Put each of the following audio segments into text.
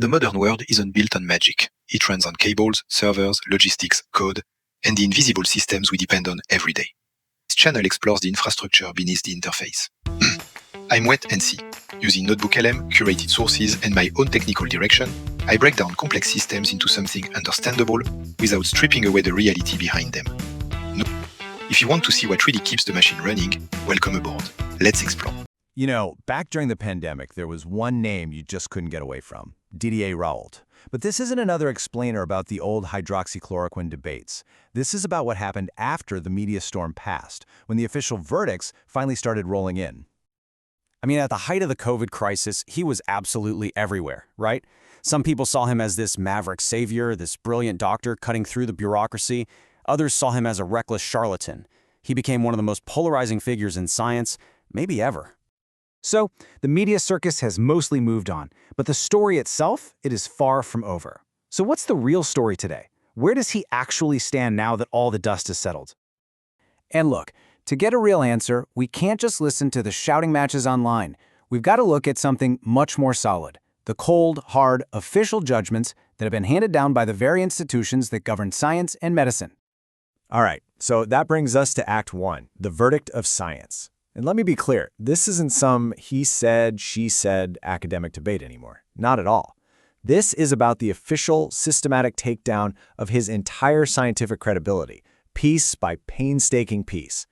The modern world isn't built on magic. It runs on cables, servers, logistics, code, and the invisible systems we depend on every day. This channel explores the infrastructure beneath the interface. I'm Wet and Sea. Using NotebookLM, curated sources, and my own technical direction, I break down complex systems into something understandable without stripping away the reality behind them. If you want to see what really keeps the machine running, welcome aboard. Let's explore. You know, back during the pandemic, there was one name you just couldn't get away from, Didier Raoult. But this isn't another explainer about the old hydroxychloroquine debates. This is about what happened after the media storm passed, when the official verdicts finally started rolling in. I mean, at the height of the COVID crisis, he was absolutely everywhere, right? Some people saw him as this maverick savior, this brilliant doctor cutting through the bureaucracy. Others saw him as a reckless charlatan. He became one of the most polarizing figures in science, maybe ever. So, the media circus has mostly moved on, but the story itself, it is far from over. So what's the real story today? Where does he actually stand now that all the dust has settled? And look, to get a real answer, we can't just listen to the shouting matches online. We've got to look at something much more solid, the cold, hard, official judgments that have been handed down by the very institutions that govern science and medicine. All right, so that brings us to Act 1, the verdict of science. And let me be clear, this isn't some he said, she said academic debate anymore. Not at all. This is about the official, systematic takedown of his entire scientific credibility, piece by painstaking piece.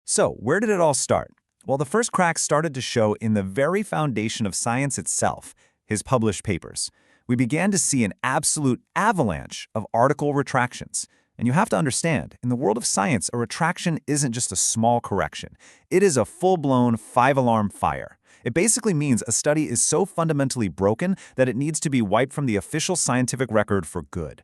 So, where did it all start? Well, the first cracks started to show in the very foundation of science itself, his published papers. We began to see an absolute avalanche of article retractions. And you have to understand, in the world of science, a retraction isn't just a small correction. It is a full-blown 5-alarm fire. It basically means a study is so fundamentally broken that it needs to be wiped from the official scientific record for good.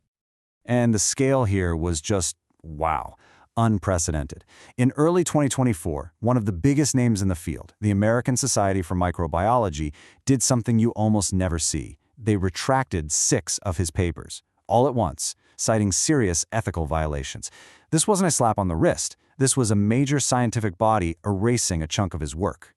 And the scale here was just, wow, unprecedented. In early 2024, one of the biggest names in the field, the American Society for Microbiology, did something you almost never see. They retracted 6 of his papers, all at once, citing serious ethical violations. This wasn't a slap on the wrist. This was a major scientific body erasing a chunk of his work.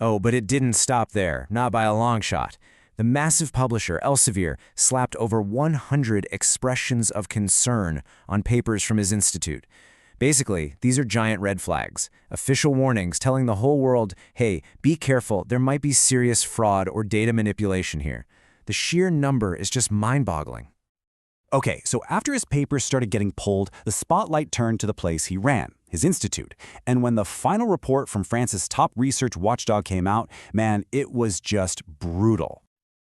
Oh, but it didn't stop there, not by a long shot. The massive publisher, Elsevier, slapped over 100 expressions of concern on papers from his institute. Basically, these are giant red flags, official warnings telling the whole world, hey, be careful, there might be serious fraud or data manipulation here. The sheer number is just mind-boggling. Okay, so after his papers started getting pulled, the spotlight turned to the place he ran, his institute. And when the final report from France's top research watchdog came out, man, it was just brutal.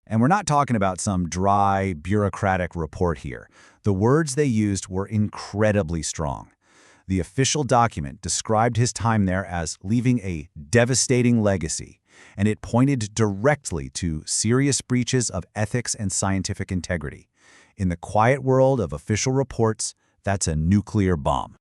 And we're not talking about some dry, bureaucratic report here. The words they used were incredibly strong. The official document described his time there as leaving a devastating legacy, and it pointed directly to serious breaches of ethics and scientific integrity. In the quiet world of official reports, that's a nuclear bomb.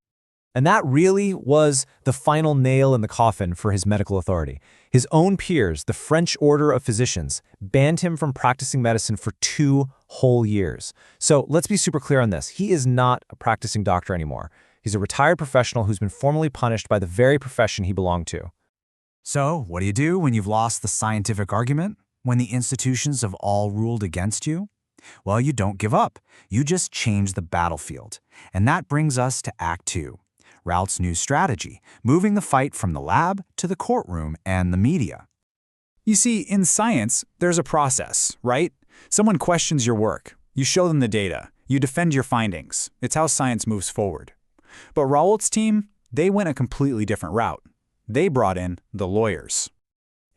And that really was the final nail in the coffin for his medical authority. His own peers, the French Order of Physicians, banned him from practicing medicine for 2 whole years. So let's be super clear on this. He is not a practicing doctor anymore. He's a retired professional who's been formally punished by the very profession he belonged to. So, what do you do when you've lost the scientific argument? When the institutions have all ruled against you? Well, you don't give up. You just change the battlefield. And that brings us to Act 2, Raoult's new strategy, moving the fight from the lab to the courtroom and the media. You see, in science, there's a process, right? Someone questions your work. You show them the data. You defend your findings. It's how science moves forward. But Raoult's team, they went a completely different route. They brought in the lawyers.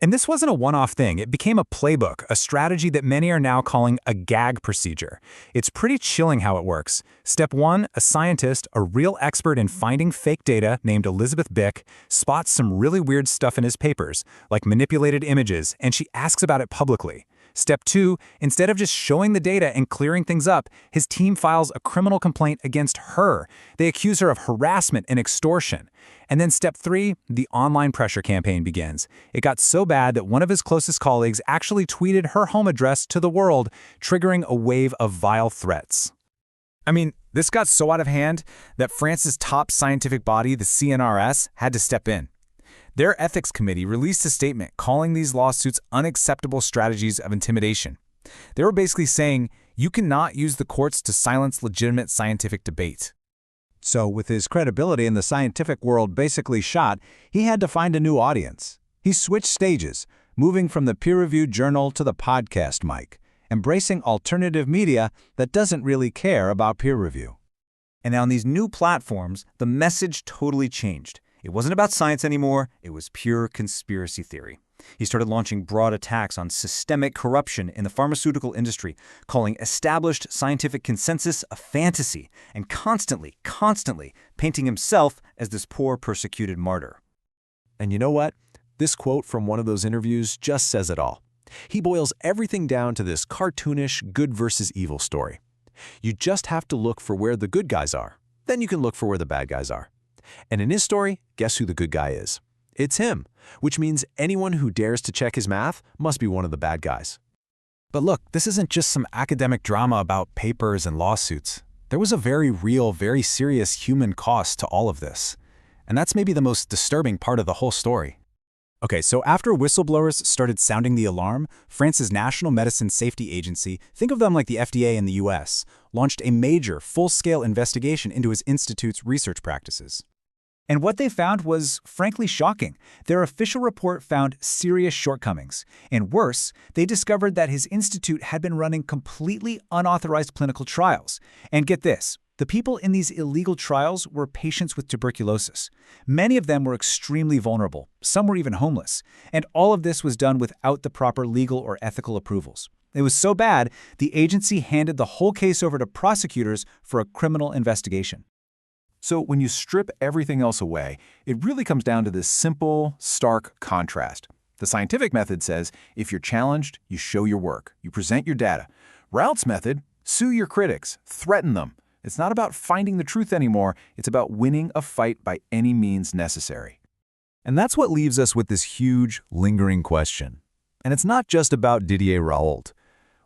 And this wasn't a one-off thing. It became a playbook, a strategy that many are now calling a gag procedure. It's pretty chilling how it works. Step 1, a scientist, a real expert in finding fake data named Elizabeth Bick, spots some really weird stuff in his papers, like manipulated images, and she asks about it publicly. Step 2, instead of just showing the data and clearing things up, his team files a criminal complaint against her. They accuse her of harassment and extortion. And then step 3, the online pressure campaign begins. It got so bad that one of his closest colleagues actually tweeted her home address to the world, triggering a wave of vile threats. I mean, this got so out of hand that France's top scientific body, the CNRS, had to step in. Their ethics committee released a statement calling these lawsuits unacceptable strategies of intimidation. They were basically saying, you cannot use the courts to silence legitimate scientific debate. So with his credibility in the scientific world basically shot, he had to find a new audience. He switched stages, moving from the peer-reviewed journal to the podcast mic, embracing alternative media that doesn't really care about peer review. And on these new platforms, the message totally changed. It wasn't about science anymore, it was pure conspiracy theory. He started launching broad attacks on systemic corruption in the pharmaceutical industry, calling established scientific consensus a fantasy, and constantly painting himself as this poor, persecuted martyr. And you know what? This quote from one of those interviews just says it all. He boils everything down to this cartoonish good versus evil story. You just have to look for where the good guys are. Then you can look for where the bad guys are. And in his story, guess who the good guy is? It's him, which means anyone who dares to check his math must be one of the bad guys. But look, this isn't just some academic drama about papers and lawsuits. There was a very real, very serious human cost to all of this. And that's maybe the most disturbing part of the whole story. Okay, so after whistleblowers started sounding the alarm, France's National Medicine Safety Agency, think of them like the FDA in the US, launched a major, full-scale investigation into his institute's research practices. And what they found was, frankly, shocking. Their official report found serious shortcomings. And worse, they discovered that his institute had been running completely unauthorized clinical trials. And get this, the people in these illegal trials were patients with tuberculosis. Many of them were extremely vulnerable. Some were even homeless. And all of this was done without the proper legal or ethical approvals. It was so bad, the agency handed the whole case over to prosecutors for a criminal investigation. So when you strip everything else away, it really comes down to this simple, stark contrast. The scientific method says, if you're challenged, you show your work, you present your data. Raoult's method, sue your critics, threaten them. It's not about finding the truth anymore, it's about winning a fight by any means necessary. And that's what leaves us with this huge, lingering question. And it's not just about Didier Raoult.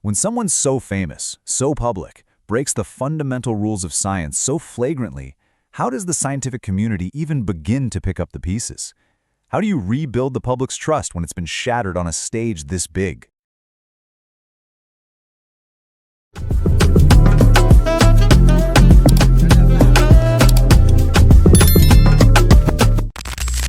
When someone so famous, so public, breaks the fundamental rules of science so flagrantly, how does the scientific community even begin to pick up the pieces? How do you rebuild the public's trust when it's been shattered on a stage this big?